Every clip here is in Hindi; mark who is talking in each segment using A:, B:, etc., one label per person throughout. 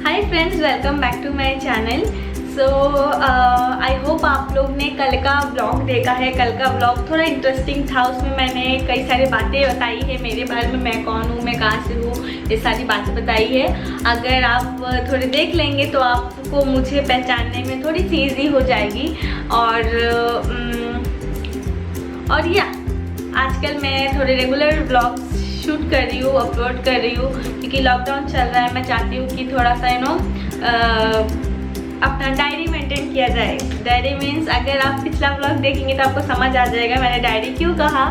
A: Hi friends, welcome back to my channel. So I hope आप लोग ने कल का व्लॉग देखा है। कल का व्लॉग थोड़ा इंटरेस्टिंग था। उसमें मैंने कई सारी बातें बताई है मेरे बारे में, मैं कौन हूँ, मैं कहाँ से हूँ, ये सारी बातें बताई है। अगर आप थोड़े देख लेंगे तो आपको मुझे पहचानने में थोड़ी सी ईजी हो जाएगी। और या आजकल मैं थोड़े रेगुलर व्लॉग्स शूट कर रही हूँ, अपलोड कर रही हूँ, क्योंकि लॉकडाउन चल रहा है। मैं चाहती हूँ कि थोड़ा सा अपना डायरी मेंटेन किया जाए। डायरी मीन्स अगर आप पिछला व्लॉग देखेंगे तो आपको समझ आ जाएगा मैंने डायरी क्यों कहा।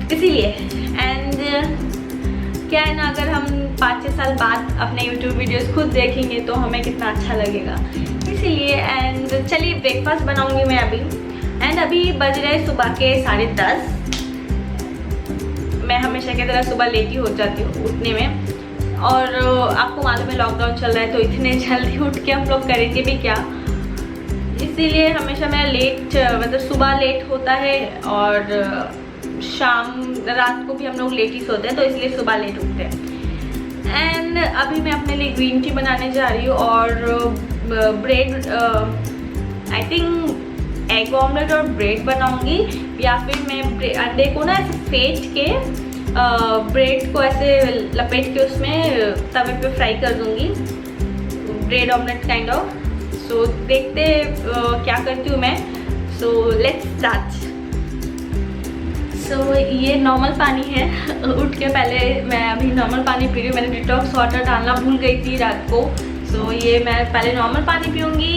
A: इसीलिए एंड क्या है ना, अगर हम 5-6 साल बाद अपने यूट्यूब वीडियोस खुद देखेंगे तो हमें कितना अच्छा लगेगा। इसीलिए एंड चलिए ब्रेकफास्ट बनाऊँगी मैं अभी। एंड अभी बज रहे सुबह के 10:30। मैं हमेशा की तरह सुबह लेट ही हो जाती हूँ उठने में, और आपको मालूम है लॉकडाउन चल रहा है तो इतने जल्दी उठ के हम लोग करेंगे भी क्या। इसीलिए हमेशा मैं लेट, मतलब सुबह लेट होता है और रात को भी हम लोग लेट ही सोते हैं, तो इसलिए सुबह लेट उठते हैं। एंड अभी मैं अपने लिए ग्रीन टी बनाने जा रही हूँ और bread, I think egg omelette और ब्रेड बनाऊंगी, या फिर मैं अंडे को ना ऐसे फेंट के ब्रेड को ऐसे लपेट के उसमें तवे पे फ्राई कर दूंगी, ब्रेड ऑमलेट काइंड ऑफ। सो देखते क्या करती हूँ मैं। So let's start. सो ये नॉर्मल पानी है। उठ के पहले मैं अभी नॉर्मल पानी पी रही हूँ। मैंने डिटॉक्स वाटर डालना भूल गई थी रात को। सो ये मैं पहले नॉर्मल पानी पीऊँगी,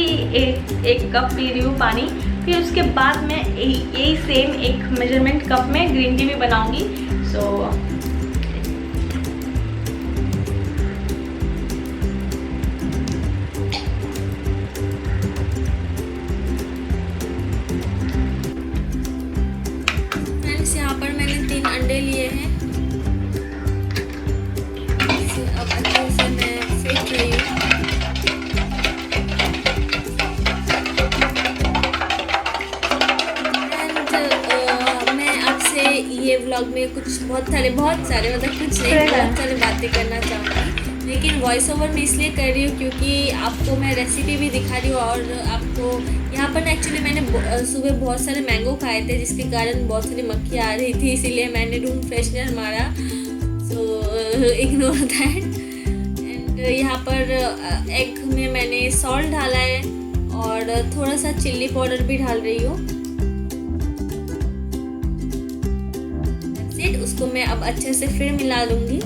A: एक कप पी रही हूँ पानी। फिर उसके बाद मैं यही सेम एक मेजरमेंट कप में ग्रीन टी भी बनाऊंगी। सो फ्रेंड्स, यहाँ पर मैंने 3 अंडे लिए हैं। इसे अब अच्छे से मैं फेंट रही हूँ। ये व्लॉग में बहुत सारे मतलब कुछ नहीं, बहुत सारे बातें करना चाहूँगी, लेकिन वॉइस ओवर में इसलिए कर रही हूँ क्योंकि आपको मैं रेसिपी भी दिखा रही हूँ। और आपको यहाँ पर ना एक्चुअली मैंने सुबह बहुत सारे मैंगो खाए थे, जिसके कारण बहुत सारी मक्खियाँ आ रही थी, इसीलिए मैंने रूम फ्रेशनर मारा। So ignore that. एंड यहाँ पर एग में मैंने सॉल्ट डाला है और थोड़ा सा चिल्ली पाउडर भी डाल रही हूँ। उसको मैं अब अच्छे से फिर मिला लूंगी।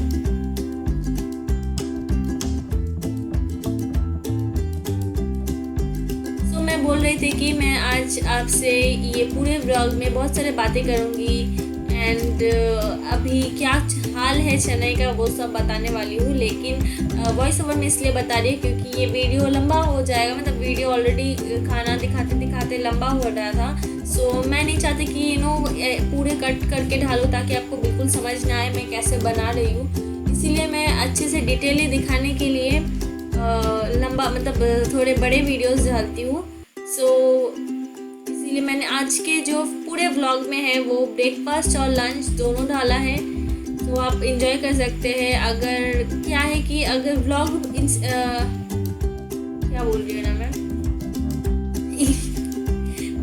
A: सो मैं बोल रही थी कि मैं आज आपसे ये पूरे व्लॉग में बहुत सारे बातें करूंगी एंड अभी क्या हाल है चेन्नई का वो सब बताने वाली हूँ, लेकिन वॉइस ओवर में इसलिए बता रही हूँ क्योंकि ये वीडियो लंबा हो जाएगा। मतलब वीडियो ऑलरेडी खाना दिखाते दिखाते लंबा हो रहा था। सो मैं नहीं चाहती कि पूरे कट करके डालूँ ताकि आपको बिल्कुल समझ ना आए मैं कैसे बना रही हूँ। इसीलिए मैं अच्छे से डिटेली दिखाने के लिए लंबा, मतलब थोड़े बड़े वीडियोस डालती हूँ। सो इसीलिए मैंने आज के जो पूरे व्लॉग में है वो ब्रेकफास्ट और लंच दोनों डाला है, तो आप इंजॉय कर सकते हैं। अगर क्या है कि अगर व्लॉग क्या बोल रही है ना मैं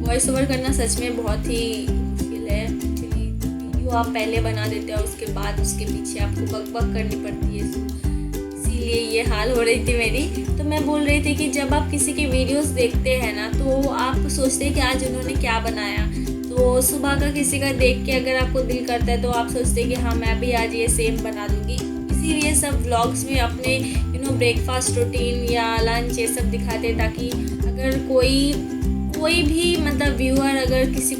A: वॉइस ओवर करना सच में बहुत ही मुश्किल है। एक्चुअली वीडियो आप पहले बना देते हो, उसके बाद उसके पीछे आपको बक करनी पड़ती है, इसीलिए ये हाल हो रही थी मेरी। तो मैं बोल रही थी कि जब आप किसी की वीडियोस देखते हैं ना तो आप सोचते हैं कि आज उन्होंने क्या बनाया। तो सुबह का किसी का देख के अगर आपको दिल करता है तो आप सोचते हैं कि हाँ मैं भी आज ये सेम बना दूँगी। इसीलिए सब व्लॉग्स में अपने ब्रेकफास्ट रूटीन या लंच ये सब दिखाते हैं, ताकि अगर कोई भी मतलब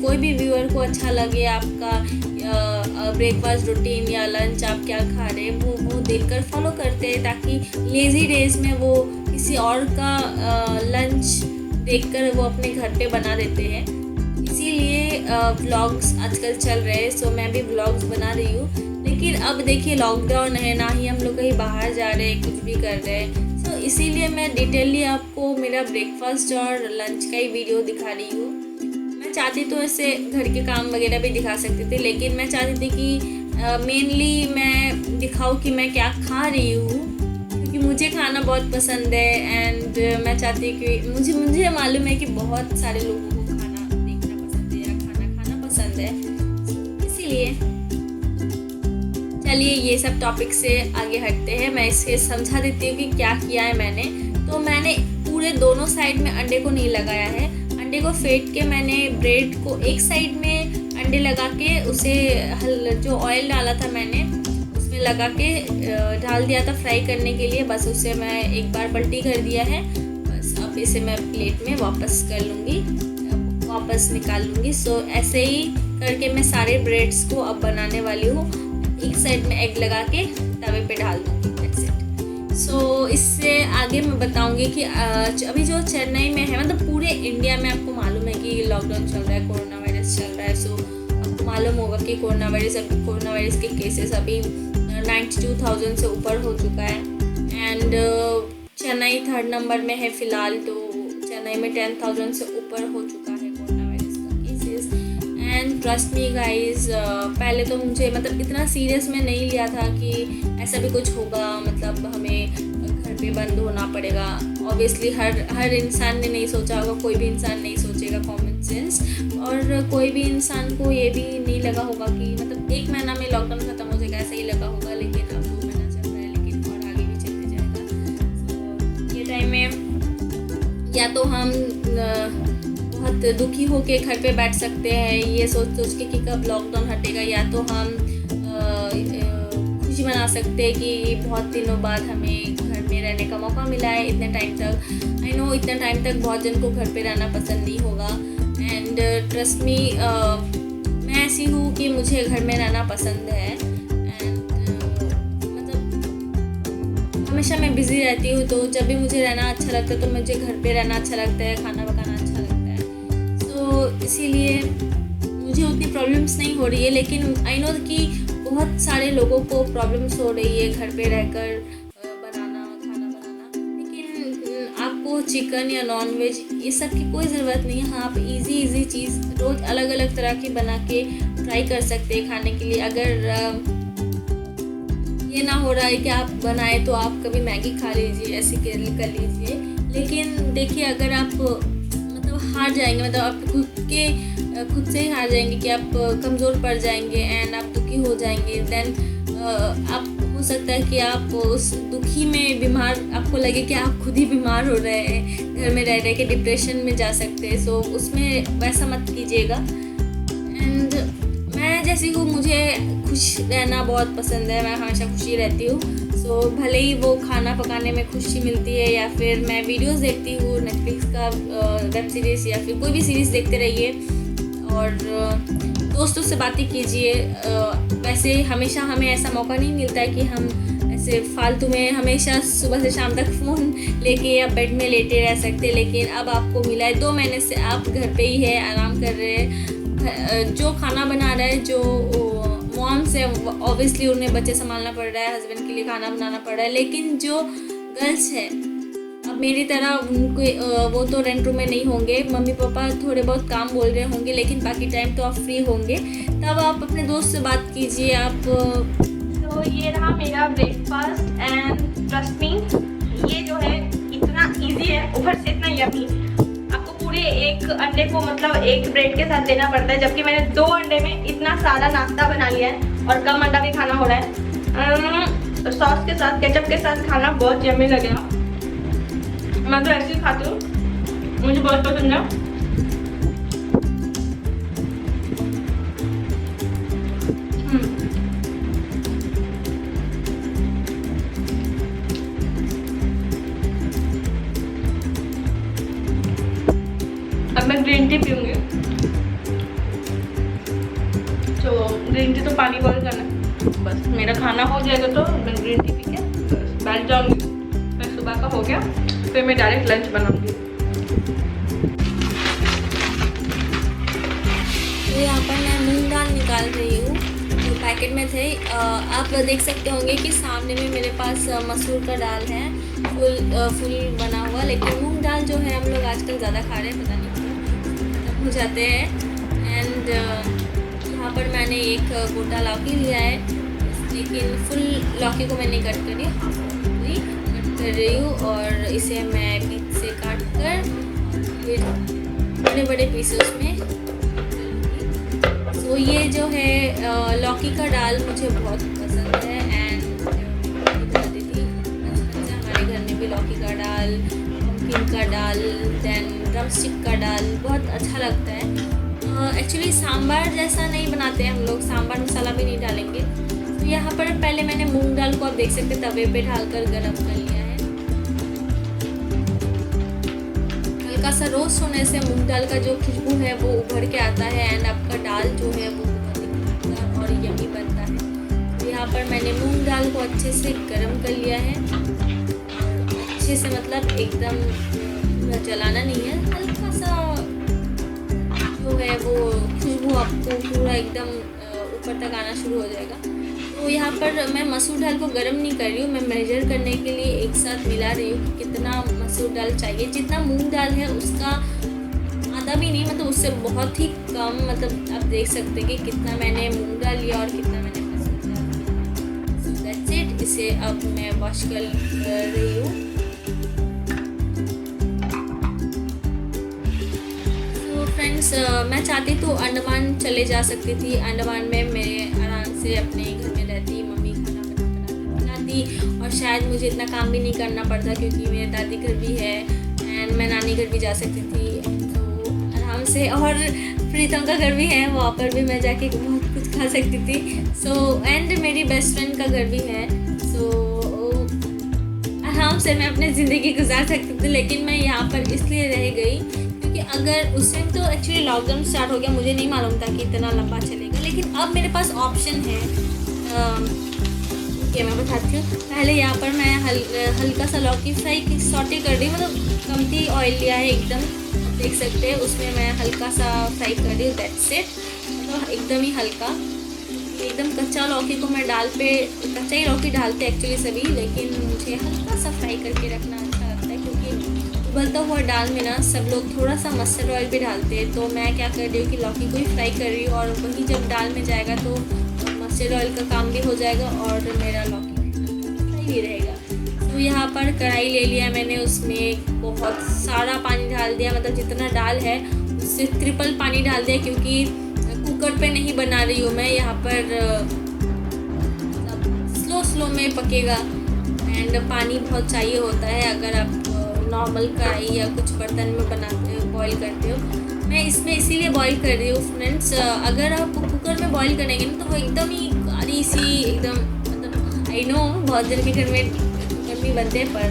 A: कोई भी व्यूअर को अच्छा लगे आपका ब्रेकफास्ट रूटीन या लंच आप क्या खा रहे हैं वो देखकर फॉलो करते हैं, ताकि लेज़ी डेज में वो किसी और का लंच देखकर वो अपने घर पे बना देते हैं। इसीलिए व्लॉग्स आजकल चल रहे हैं। सो मैं भी व्लॉग्स बना रही हूँ, लेकिन अब देखिए लॉकडाउन है, ना ही हम लोग कहीं बाहर जा रहे हैं, कुछ भी कर रहे हैं। तो इसीलिए मैं डिटेली आपको मेरा ब्रेकफास्ट और लंच का ही वीडियो दिखा रही हूँ। मैं चाहती तो ऐसे घर के काम वगैरह भी दिखा सकते थे, लेकिन मैं चाहती थी कि मेनली मैं दिखाऊँ कि मैं क्या खा रही हूँ, क्योंकि मुझे खाना बहुत पसंद है एंड मैं चाहती हूँ कि मुझे मालूम है कि बहुत सारे लोगों को खाना देखना पसंद है या खाना खाना पसंद है, इसीलिए चलिए ये सब टॉपिक से आगे हटते हैं। मैं इसे समझा देती हूँ कि क्या किया है मैंने। तो मैंने पूरे दोनों साइड में अंडे को नहीं लगाया है, अंडे को फेंट के मैंने ब्रेड को एक साइड में अंडे लगा के उसे जो ऑयल डाला था मैंने उसमें लगा के डाल दिया था फ्राई करने के लिए। बस उसे मैं एक बार पलटी कर दिया है, बस अब इसे मैं प्लेट में वापस कर लूँगी, वापस निकाल लूँगी। सो ऐसे ही करके मैं सारे ब्रेड्स को अब बनाने वाली हूँ। एक साइड में एग लगा के तवे पे डाल दूँगी, दैट्स इट। सो इससे आगे मैं बताऊँगी कि अभी जो चेन्नई में है, मतलब पूरे इंडिया में आपको मालूम है कि लॉकडाउन चल रहा है, कोरोना वायरस चल रहा है। सो आपको मालूम होगा कि कोरोना वायरस के केसेस अभी 92,000 से ऊपर हो चुका है एंड चेन्नई 3rd नंबर में है फ़िलहाल। तो चेन्नई में 10,000 से ऊपर हो चुका है कोरोना वायरस का cases. And trust me guys, पहले तो मुझे मतलब इतना सीरियस में नहीं लिया था कि ऐसा भी कुछ होगा, मतलब हमें घर पे बंद होना पड़ेगा। ऑब्वियसली हर इंसान ने नहीं सोचा होगा, कोई भी इंसान नहीं सोचेगा, कॉमन सेंस। और कोई भी इंसान को ये भी नहीं लगा होगा कि मतलब 1 महीना में लॉकडाउन ख़त्म हो जाएगा, ऐसा ही लगा होगा। लेकिन अब 2 महीना चल रहा है, लेकिन और आगे भी चलते जाएगा। ये टाइम में या तो हम बहुत दुखी होके घर पे बैठ सकते हैं ये सोच के कि कब लॉकडाउन हटेगा, या तो हम खुशी मना सकते हैं कि बहुत दिनों बाद हमें घर में रहने का मौका मिला है इतने टाइम तक। आई नो इतने टाइम तक बहुत जन को घर पे रहना पसंद नहीं होगा एंड ट्रस्ट मी, मैं ऐसी हूँ कि मुझे घर में रहना पसंद है एंड मतलब हमेशा मैं बिज़ी रहती हूँ। तो जब भी मुझे रहना अच्छा लगता है तो मुझे घर पे रहना अच्छा लगता है, खाना पकाना अच्छा लगता है। तो इसीलिए मुझे उतनी प्रॉब्लम्स नहीं हो रही है, लेकिन आई नो कि बहुत सारे लोगों को प्रॉब्लम्स हो रही है घर पे रहकर खाना बनाना। लेकिन आपको चिकन या नॉन वेज ये सब की कोई ज़रूरत नहीं है। हाँ, आप इजी चीज़ रोज़ अलग अलग तरह की बना के ट्राई कर सकते हैं खाने के लिए। अगर ये ना हो रहा है कि आप बनाए तो आप कभी मैगी खा लीजिए, ऐसे कर लीजिए। लेकिन देखिए, अगर आप मतलब हार जाएंगे, मतलब आप खुद से ही हार जाएंगे कि आप कमज़ोर पड़ जाएंगे एंड आप दुखी हो जाएंगे, देन आप हो सकता है कि आप उस दुखी में बीमार, आपको लगे कि आप खुद ही बीमार हो रहे हैं, घर में रह के डिप्रेशन में जा सकते हैं। सो उसमें वैसा मत कीजिएगा। एंड मैं जैसी हूँ, मुझे खुश रहना बहुत पसंद है, मैं हमेशा खुशी रहती हूँ। सो भले ही वो खाना पकाने में खुशी मिलती है या फिर मैं वीडियोस देखती हूँ नेटफ्लिक्स का वेब सीरीज़ या फिर कोई भी सीरीज़ देखते रहिए और दोस्तों से बातें कीजिए। वैसे हमेशा हमें ऐसा मौका नहीं मिलता है कि हम ऐसे फालतू में हमेशा सुबह से शाम तक फ़ोन लेके या बेड में लेटे रह सकते, लेकिन अब आपको मिला है 2 महीने से आप घर पे ही है, आराम कर रहे हैं। जो खाना बना रहा है, जो मॉम्स है, ऑब्वियसली उन्हें बच्चे संभालना पड़ रहा है, हस्बैंड के लिए खाना बनाना पड़ रहा है। लेकिन जो गर्ल्स है, अब मेरी तरह उनको वो तो रेंट रूम में नहीं होंगे, मम्मी पापा थोड़े बहुत काम बोल रहे होंगे, लेकिन बाकी टाइम तो आप फ्री होंगे, तब आप अपने दोस्त से बात कीजिए। आप
B: तो ये रहा मेरा ब्रेकफास्ट एंड ट्रस्ट मी, ये जो है इतना इजी है, ऊपर से इतना यम्मी। आपको पूरे एक अंडे को मतलब एक ब्रेड के साथ देना पड़ता है, जबकि मैंने 2 अंडे में इतना सारा नाश्ता बना लिया है और कम अंडा भी खाना हो रहा है। सॉस के साथ, केचप के साथ खाना बहुत यम्मी लगेगा। मैं तो ऐसे ही खाती हूँ, मुझे बहुत पसंद है। अब मैं ग्रीन टी पीऊँगी। तो ग्रीन टी तो पानी बॉईल करना है, बस मेरा खाना हो जाएगा तो मैं ग्रीन टी पी के बस बैठ जाऊँगी। फिर सुबह का हो गया, फिर मैं डायरेक्ट लंच बनाऊँगी।
A: तो यहाँ पर मैं मूंग दाल निकाल रही हूँ, जो पैकेट में थे। आप देख सकते होंगे कि सामने में मेरे पास मसूर का दाल है, फुल बना हुआ। लेकिन मूंग दाल जो है हम लोग आजकल ज़्यादा खा रहे हैं, पता नहीं खत्म हो जाते हैं। एंड यहाँ पर मैंने एक गोटा लौकी लिया है, लेकिन फुल लौकी को मैंने कट करी, हाफ हुई कट कर रही हूँ और इसे मैं बीच से काट कर फिर बड़े बड़े पीसेस में तो ये जो है लौकी का दाल मुझे बहुत पसंद है एंड बनाती थी बचपन से। हमारे घर में भी लौकी का दाल, पम्पकिन का दाल, देन ड्रमस्टिक का दाल बहुत अच्छा लगता है। एक्चुअली सांभर जैसा नहीं बनाते हैं हम लोग, सांभर मसाला भी नहीं डालेंगे। तो यहाँ पर पहले मैंने मूंग दाल को आप देख सकते हैं तवे पे डालकर गरम कर लिया है। हल्का सा रोस्ट होने से मूंग दाल का जो खुशबू है वो उभर के आता है एंड आपका दाल जो है वो बहुत ही और यमी बनता है। तो यहाँ पर मैंने मूंग दाल को अच्छे से गरम कर लिया है, अच्छे से मतलब एकदम पूरा जलाना नहीं है, हल्का सा जो है वो खुशबू आपको पूरा एकदम ऊपर तक आना शुरू हो जाएगा। तो यहाँ पर मैं मसूर दाल को गर्म नहीं कर रही हूँ, मैं मेजर करने के लिए एक साथ मिला रही हूँ कि कितना मसूर दाल चाहिए। जितना मूंग दाल है उसका आधा भी नहीं, मतलब उससे बहुत ही कम, मतलब आप देख सकते हैं कि कितना मैंने मूंग दाल लिया और कितना मैंने मसूर दाल लिया। So that's it. इसे अब मैं वॉश कर रही हूँ। तो फ्रेंड्स मैं चाहती तो अंडमान चले जा सकती थी। अंडमान में मेरे आराम से अपने घर में रहती, मम्मी खाना बना खिलाती और शायद मुझे इतना काम भी नहीं करना पड़ता क्योंकि मेरे दादी घर भी है एंड मैं नानी घर भी जा सकती थी तो आराम से, और प्रीतम का घर भी है, वहाँ पर भी मैं जाके बहुत कुछ खा सकती थी। सो एंड मेरी बेस्ट फ्रेंड का घर भी है। सो आराम से मैं अपनी ज़िंदगी गुजार सकती थी, लेकिन मैं यहाँ पर इसलिए रह गई क्योंकि अगर उस टाइम तो एक्चुअली लॉकडाउन स्टार्ट हो गया, मुझे नहीं मालूम था कि इतना लंबा चलेगा, लेकिन अब मेरे पास ऑप्शन है कि मैं बताती हूँ। पहले यहाँ पर मैं हल्का सा लौकी फ्राई सॉटे कर रही हूँ, मतलब कमती ऑयल लिया है एकदम, देख सकते हैं। उसमें मैं हल्का सा फ्राई कर रही हूँ, दैट्स इट, मतलब एकदम ही हल्का। एकदम कच्चा लौकी को मैं कच्चा ही लौकी डालते एक्चुअली सभी, लेकिन मुझे हल्का सा फ्राई करके रखना अच्छा लगता है क्योंकि उबलता हुआ दाल में ना सब लोग थोड़ा सा मस्टर्ड ऑयल भी डालते हैं। तो मैं क्या कर रही हूँ कि लौकी को ही फ्राई कर रही हूँ और वही जब दाल में जाएगा तो मस्टर्ड ऑयल का काम भी हो जाएगा और मेरा लौकी फ्राई भी रहेगा। तो यहाँ पर कढ़ाई ले लिया मैंने, उसमें बहुत सारा पानी डाल दिया, मतलब जितना दाल है उससे ट्रिपल पानी डाल दिया क्योंकि कुकर पे नहीं बना रही हूँ मैं, यहाँ पर स्लो में पकेगा एंड पानी बहुत चाहिए होता है अगर आप नॉर्मल कढ़ाई या कुछ बर्तन में बनाते हो, बॉईल करते हो। मैं इसमें इसीलिए बॉईल कर रही हूँ फ्रेंड्स। अगर आप कुकर में बॉईल करेंगे ना तो वो एकदम ही गाढ़ी सी एकदम, मतलब आई नो बहुत जन के घर में कुकर में बनते हैं पर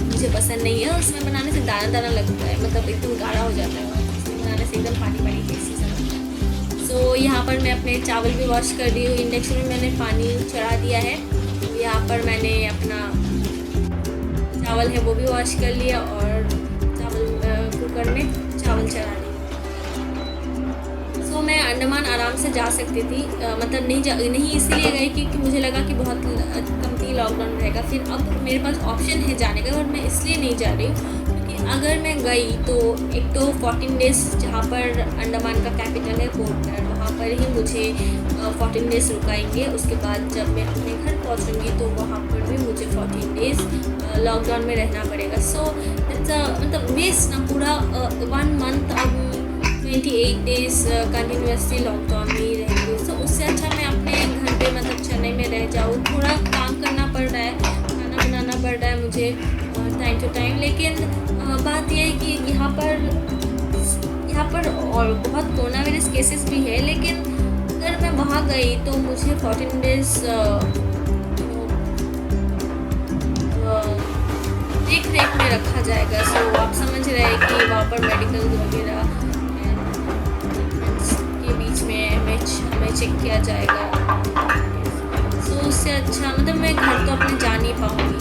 A: मुझे पसंद नहीं है। उसमें बनाने से दाना दाना लगता है, मतलब एकदम गाढ़ा हो जाता है और उसमें बनाने से एकदम पानी पानी टेस्टी सा लगता है। सो यहाँ पर मैं अपने चावल भी वॉश कर रही हूँ। इंडक्शन में मैंने पानी चढ़ा दिया है। तो यहाँ पर मैंने अपना चावल है वो भी वॉश कर लिया और कुकर में चावल चढ़ा दिया। सो मैं अंडमान आराम से जा सकती थी, मतलब नहीं इसीलिए गई क्योंकि मुझे लगा कि बहुत कमती लॉकडाउन रहेगा। फिर अब मेरे पास ऑप्शन है जाने का और मैं इसलिए नहीं जा रही हूँ क्योंकि अगर मैं गई तो एक तो 14 डेज़ जहाँ पर अंडमान का कैपिटल है पोर्ट ब्लेयर, वहाँ पर ही मुझे 14 डेज़ रुकाएंगे। उसके बाद जब मैं अपने घर पहुँचूँगी तो वहाँ पर भी मुझे 14 डेज़ लॉकडाउन में रहना पड़ेगा। सो इट्स मतलब वेस्ट ना पूरा 1 मंथ अब 28 डेज़ कंटिन्यूसली लॉकडाउन में ही रहेंगे। सो उससे अच्छा मैं अपने घर पे मतलब चेन्नई में रह जाऊँ। थोड़ा काम करना पड़ रहा है, खाना बनाना पड़ रहा है मुझे टाइम टू टाइम, लेकिन बात यह है कि यहाँ पर और बहुत कोरोना वायरस केसेस भी है, लेकिन अगर मैं वहाँ गई तो मुझे 14 डेज़ देख रेख में रखा जाएगा। सो आप समझ रहे हैं कि वहाँ पर मेडिकल वगैरह के बीच में हमें चेक किया जाएगा। सो उससे अच्छा मतलब मैं घर तो अपने जा नहीं पाऊँगी,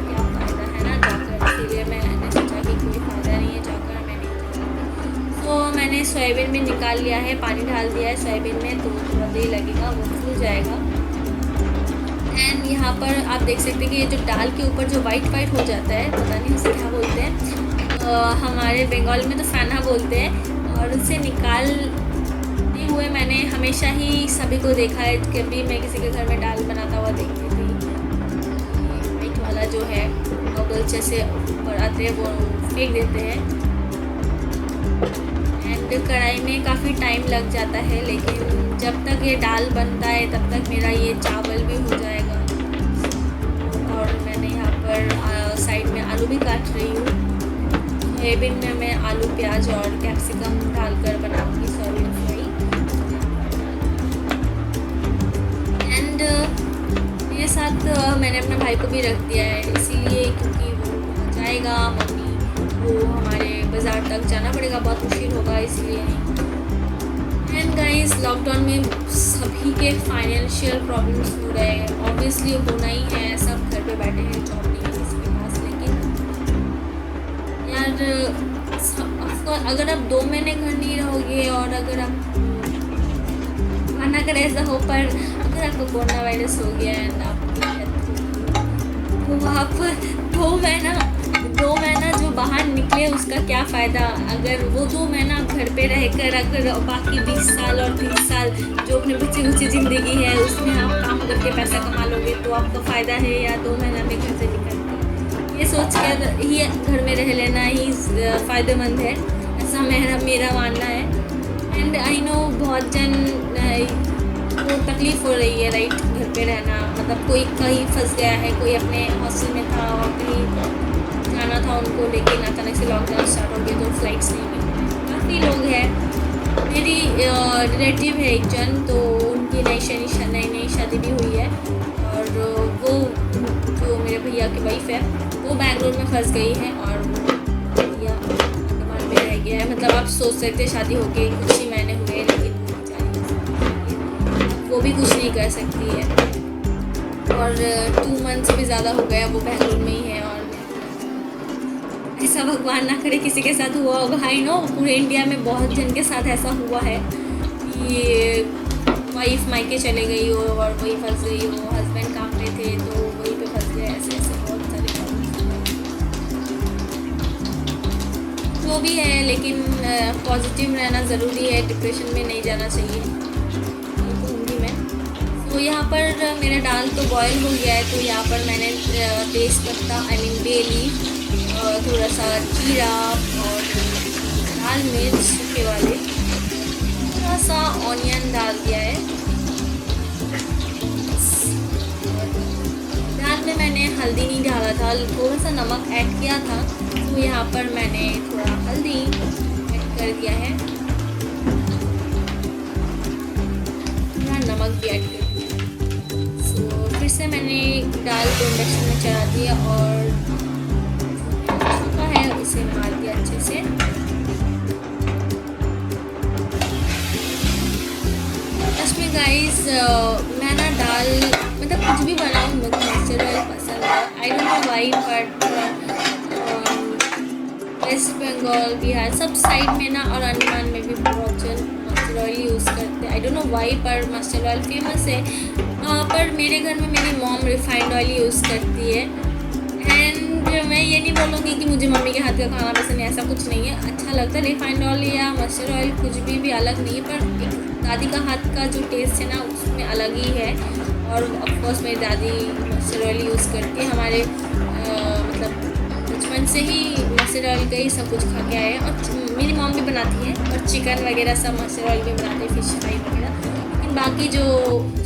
A: क्या फ़ायदा है ना जाकर, इसीलिए मैंने सोचा कि कोई फ़ायदा नहीं है जाकर, मैं नहीं जाऊँगी। तो मैंने सोयाबीन भी निकाल लिया है, पानी डाल दिया है सोयाबीन में, तो थोड़ा देर लगेगा, वो फूल जाएगा। एंड यहाँ पर आप देख सकते हैं कि ये जो दाल के ऊपर जो वाइट हो जाता है, पता नहीं उसे क्या बोलते हैं, हमारे बंगाल में तो फैना बोलते हैं, और उसे निकालते हुए मैंने हमेशा ही सभी को देखा है। कभी मैं किसी के घर में दाल बनाता हुआ देखती थी, वाइट वाला जो है बबल्स जैसे ऊपर आते हैं वो फेंक देते हैं। एंड कढ़ाई में काफ़ी टाइम लग जाता है, लेकिन जब तक ये दाल बनता है तब तक मेरा ये चावल भी हो जाएगा। और मैंने यहाँ पर साइड में आलू भी काट रही हूँ। सोयाबीन में मैं आलू, प्याज और कैप्सिकम डालकर बनाऊंगी सोयाबीन फ्राई। एंड मेरे साथ मैंने अपने भाई को भी रख दिया है, इसीलिए क्योंकि वो जाएगा, मम्मी वो हमारे बाज़ार तक जाना पड़ेगा, बहुत मुश्किल होगा इसलिए नहीं। एंड गाइस, लॉकडाउन में सभी के फाइनेंशियल प्रॉब्लम्स हो रहे हैं, ऑब्वियसली होना ही है, सब घर पे बैठे हैं, जॉब नहीं है किसी के पास। लेकिन यार ऑफकोर्स अगर आप 2 महीने घर नहीं रहोगे और अगर आप ना कर ऐसा हो, पर अगर आपको कोरोना वायरस हो गया एंड आपकी डेथ होगी तो वहाँ पर 2 महीना जो बाहर निकले उसका क्या फ़ायदा। अगर वो 2 महीना घर पे रहकर अगर बाकी 20 साल और 30 साल जो अपने बच्चे कुछ ज़िंदगी है उसमें आप काम करके पैसा कमा लोगे तो आपका फ़ायदा है, या 2 महीना में घर से निकल के ये सोच कर ही घर में रह लेना ही फ़ायदेमंद है, ऐसा मेरा मानना है। एंड आई नो बहुत जन को तकलीफ़ हो रही है राइट, घर पे रहना, मतलब कोई कहीं फंस गया है, कोई अपने हॉस्टल में था और कहीं जाना था उनको, लेकिन अचानक से लॉकडाउन स्टार्ट हो गया तो फ्लाइट्स नहीं मिली। काफ़ी लोग हैं, मेरी रिलेटिव है एक जन, तो उनकी नई शादी भी हुई है और वो जो मेरे भैया की वाइफ है वो बैंगलोर में फंस गई है और भैया अंडमान में रह गया है। मतलब आप सोच सकते शादी हो गई कुछ ही महीने हुए, लेकिन वो भी कुछ नहीं कर सकती है और 2 मंथ से भी ज़्यादा हो गया वो बैंगलोर में ही है। और ऐसा भगवान ना करे किसी के साथ हुआ होगा, आई नो पूरे इंडिया में बहुत जन के साथ ऐसा हुआ है कि वाइफ मायके चले गई हो और वही फंस गई हो, हस्बैंड काम पे थे तो वहीं पे फंस गए, ऐसे बहुत सारे जो भी है। लेकिन पॉजिटिव रहना ज़रूरी है, डिप्रेशन में नहीं जाना चाहिए। तो यहाँ पर मेरा दाल तो बॉयल हो गया है, तो यहाँ पर मैंने तेज़ पत्ता बे लीफ, थोड़ा सा जीरा और लाल मिर्च सूखे वाले, थोड़ा सा ऑनियन डाल दिया है। दाल में मैंने हल्दी नहीं डाला था, थोड़ा सा नमक ऐड किया था, तो यहाँ पर मैंने थोड़ा हल्दी ऐड कर दिया है, थोड़ा नमक भी ऐड कर दिया। फिर से मैंने दाल को इंडक्शन में चढ़ा दिया और सूखा है उसे मार दिया अच्छे से। इसमें गाइस मैं ना दाल मतलब कुछ भी बनाऊँ मुझे मस्टर्ड ऑयल पसंद है, I don't know why, but West Bengal, Bihar सब साइड में ना और अंडमान में भी बहुत जन मस्टर्ड ऑयल यूज़ करते हैं, आई डोंट नो वाई, पर मस्टर्ड ऑयल फेमस है। पर मेरे घर में मेरी मॉम रिफाइंड ऑयल यूज़ करती है। एंड मैं ये नहीं बोलूँगी कि मुझे मम्मी के हाथ का खाना पसंद है, ऐसा कुछ नहीं है, अच्छा लगता है रिफाइंड ऑयल या मस्टर्ड ऑयल, कुछ भी अलग नहीं है, पर एक दादी का हाथ का जो टेस्ट है ना उसमें अलग ही है। और ऑफकोर्स मेरी दादी मस्टर्ड ऑयल यूज़ करती है, हमारे मतलब बचपन से ही मस्टर्ड ऑयल का ही सब कुछ खा के आए हैं। और मेरी मॉम भी बनाती है और चिकन वगैरह सब मस्टर्ड ऑयल में बनाते हैं, फिश फ्राई वगैरह, लेकिन बाकी जो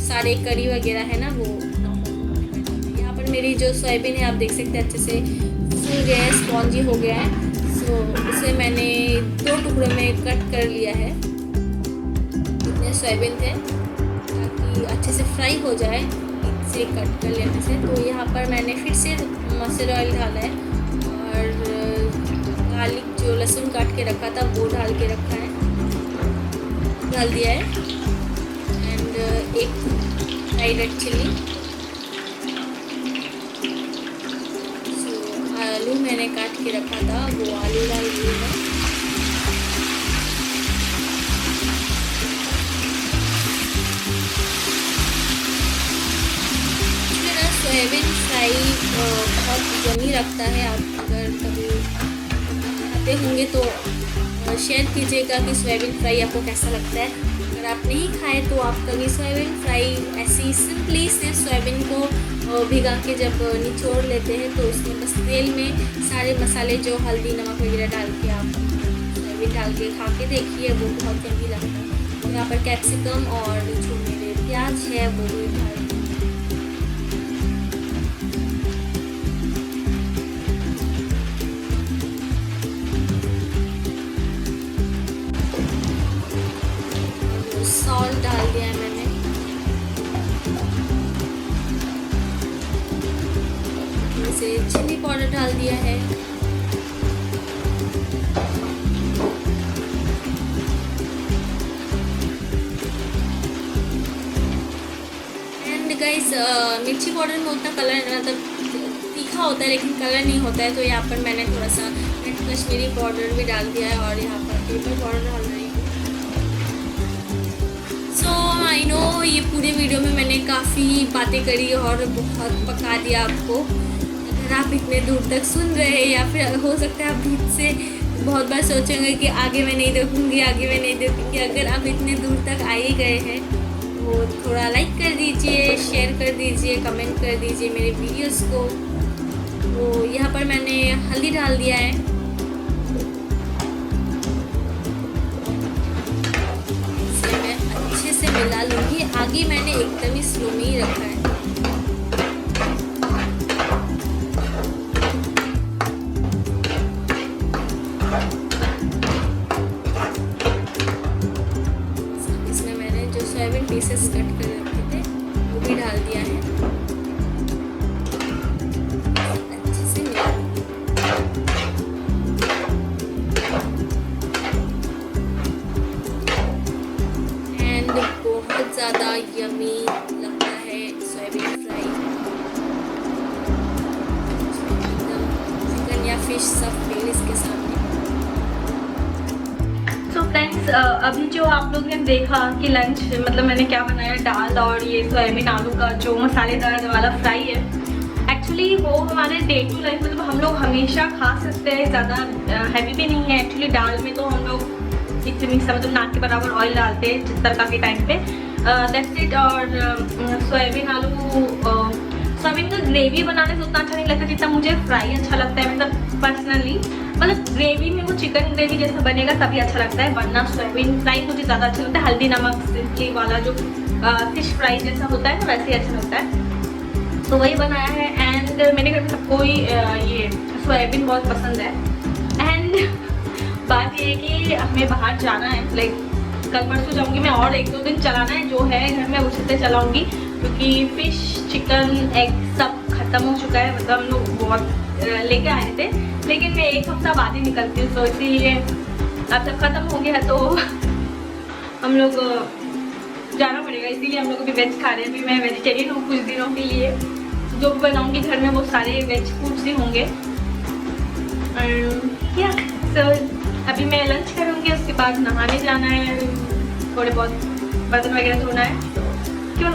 A: सारे करी वगैरह है ना वो नॉर्मल। यहाँ पर मेरी जो सोयाबीन है आप देख सकते हैं अच्छे से फूल गया है, स्पॉन्जी हो गया है। सो उसे मैंने 2 टुकड़ों में कट कर लिया है, इतने सोयाबीन थे ताकि अच्छे से फ्राई हो जाए इसे कट कर लेने से। तो यहाँ पर मैंने फिर से मस्टर्ड ऑयल डाला है और गार्लिक जो लहसुन काट के रखा था वो डाल के रखा है, डाल दिया है। एंड एक फ्राइड रेड चिल्ली, आलू मैंने काट के रखा था वो आलू डाल दिया है। सोयाबीन फ्राई बहुत यमी लगता है, आप अगर कभी खाते होंगे तो शेयर कीजिएगा कि सोयाबीन फ्राई आपको कैसा लगता है। अगर आप नहीं खाए तो आप कभी सोयाबीन फ्राई ऐसे सी सिंपली से सोयाबीन को भिगा के जब निचोड़ लेते हैं तो उसमें बस तेल में सारे मसाले जो हल्दी नमक वगैरह डाल के आप सोयाबीन डाल के खा के देखिए, वो बहुत यम्मी लगता है। तो यहाँ पर कैप्सिकम और जो मेरे प्याज है वो भी डाल सॉल्ट डाल दिया है मैंने। जैसे चिली पाउडर डाल दिया है। एंड गाइस मिर्ची पाउडर में उतना कलर मतलब तीखा होता है लेकिन कलर नहीं होता है, तो यहाँ पर मैंने थोड़ा सा रेड कश्मीरी पाउडर भी डाल दिया है और यहाँ पर पेपर पाउडर डाल रही हूँ। आई नो ये पूरे वीडियो में मैंने काफ़ी बातें करी और बहुत पका दिया आपको। अगर आप इतने दूर तक सुन रहे हैं या फिर हो सकता है आप बीच से बहुत बार सोचेंगे कि आगे मैं नहीं देखूँगी, आगे मैं नहीं देखूँगी। अगर आप इतने दूर तक आ ही गए हैं तो थोड़ा लाइक कर दीजिए, शेयर कर दीजिए, कमेंट कर दीजिए मेरे वीडियोस को। तो यहाँ पर मैंने हल्दी डाल दिया है। मिला लूँगी। आगे मैंने एकदम ही स्लो में ही रखा है। इसमें मैंने जो सोयाबीन पीसेस कट कर रखे थे वो भी डाल दिया है। अच्छे से मिला बहुत ज़्यादा यमी लगता है सोयाबीन फ्राई। चिकन या फिश सब फेल इसके सामने।
B: तो फ्रेंड्स अभी जो आप लोग ने देखा कि लंच मतलब मैंने क्या बनाया, दाल और ये सोयाबीन आलू का जो मसालेदार वाला फ्राई है। एक्चुअली वो हमारे डे टू लाइफ मतलब हम लोग हमेशा खा सकते हैं, ज़्यादा हैवी भी नहीं है। एक्चुअली दाल में तो हम लोग इतनी मतलब नाक के बराबर ऑयल डालते हैं तड़का के टाइम पे, दैट्स इट। और सोयाबीन आलू सोयाबीन का ग्रेवी बनाने से उतना अच्छा नहीं लगता जितना मुझे फ्राई अच्छा लगता है। मतलब पर्सनली मतलब ग्रेवी में वो चिकन ग्रेवी जैसा बनेगा तभी अच्छा लगता है, वरना सोयाबीन फ्राई मुझे ज़्यादा अच्छा लगता है। हल्दी नमक सिंपली वाला जो फिश फ्राई जैसा होता है ना वैसे ही अच्छा लगता है। तो वही बनाया है। एंड मेरे घर में सबको ये सोयाबीन बहुत पसंद है। एंड बात ये है कि हमें बाहर जाना है, लाइक कल परसों जाऊंगी मैं और 1-2 दिन चलाना है जो है घर में उसी से चलाऊंगी, क्योंकि फिश चिकन एग सब खत्म हो चुका है। मतलब हम लोग बहुत लेके आए थे लेकिन मैं 1 हफ्ता बाद ही निकलती हूँ, तो इसीलिए अब तक ख़त्म हो गया है तो हम लोग जाना पड़ेगा। इसीलिए हम लोग अभी वेज खा रहे हैं। अभी मैं वेजिटेरियन हूँ कुछ दिनों के लिए, जो भी बनाऊँगी घर में वो सारे वेज फूड्स ही होंगे। तो अभी मैं लंच करूँगी, उसके बाद नहाने जाना है, थोड़े बहुत बर्तन वगैरह धोना है। तो क्यों